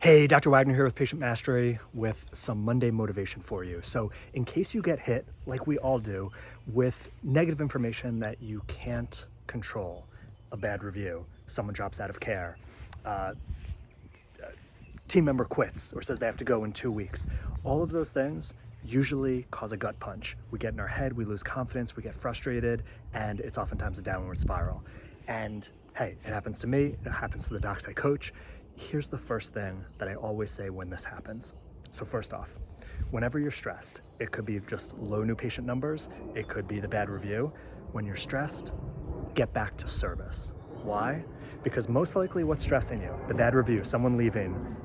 Hey, Dr. Wagner here with Patient Mastery with some Monday motivation for you. So in case you get hit, like we all do, with negative information that you can't control, a bad review, someone drops out of care, uh, team member quits or says they have to go in 2 weeks, all of those things usually cause a gut punch. We get in our head, we lose confidence, we get frustrated, and it's oftentimes a downward spiral. And hey, it happens to me, it happens to the docs I coach. Here's the first thing that I always say when this happens. So first off, whenever you're stressed, it could be just low new patient numbers, it could be the bad review. When you're stressed, get back to service. Why? Because most likely what's stressing you, the bad review, someone leaving,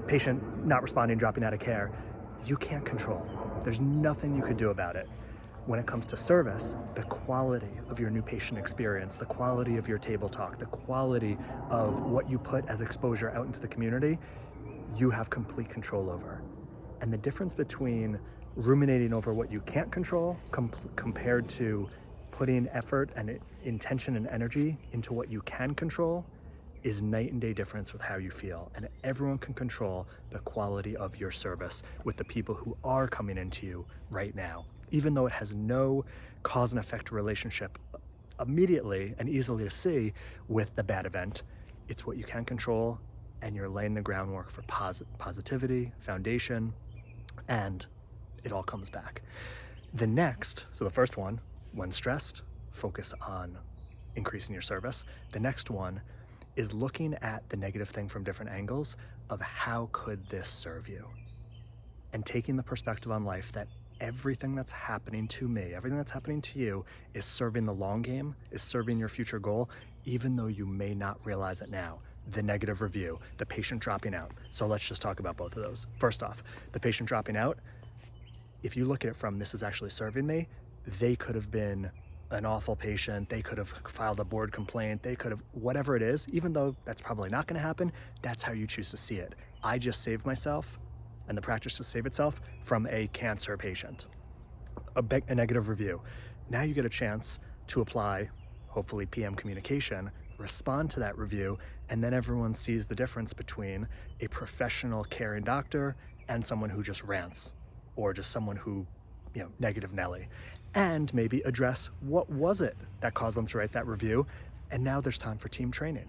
patient not responding, dropping out of care, you can't control. There's nothing you could do about it. When it comes to service, the quality of your new patient experience, the quality of your table talk, the quality of what you put as exposure out into the community, you have complete control over. And the difference between ruminating over what you can't control compared to putting effort and intention and energy into what you can control is night and day difference with how you feel. And everyone can control the quality of your service with the people who are coming into you right now. Even though it has no cause and effect relationship immediately and easily to see with the bad event, it's what you can control, and you're laying the groundwork for positivity, foundation, and it all comes back. So the first one, when stressed, focus on increasing your service. The next one is looking at the negative thing from different angles of how could this serve you? And taking the perspective on life that everything that's happening to me, everything that's happening to you is serving the long game, is serving your future goal, even though you may not realize it now. The negative review, the patient dropping out. So let's just talk about both of those. First off, the patient dropping out, if you look at it from this is actually serving me, they could have been an awful patient, they could have filed a board complaint, they could have, whatever it is, even though that's probably not gonna happen, that's how you choose to see it. I just saved myself, and the practice to save itself, from a cancer patient, a negative review. Now you get a chance to apply, hopefully PM communication, respond to that review, and then everyone sees the difference between a professional caring doctor and someone who just rants, or just someone who, negative Nelly, and maybe address what was it that caused them to write that review, and now there's time for team training.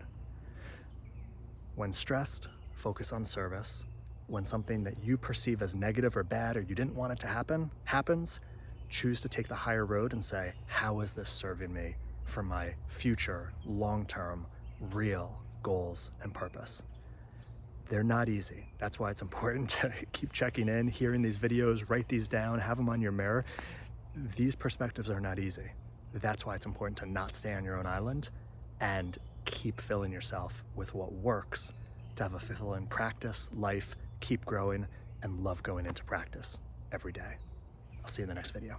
When stressed, focus on service. When something that you perceive as negative or bad or you didn't want it to happen happens, choose to take the higher road and say, how is this serving me for my future, long-term, real goals and purpose? They're not easy. That's why it's important to keep checking in, hearing these videos, write these down, have them on your mirror. These perspectives are not easy. That's why it's important to not stay on your own island and keep filling yourself with what works to have a fulfilling practice, life, keep growing, and love going into practice every day. I'll see you in the next video.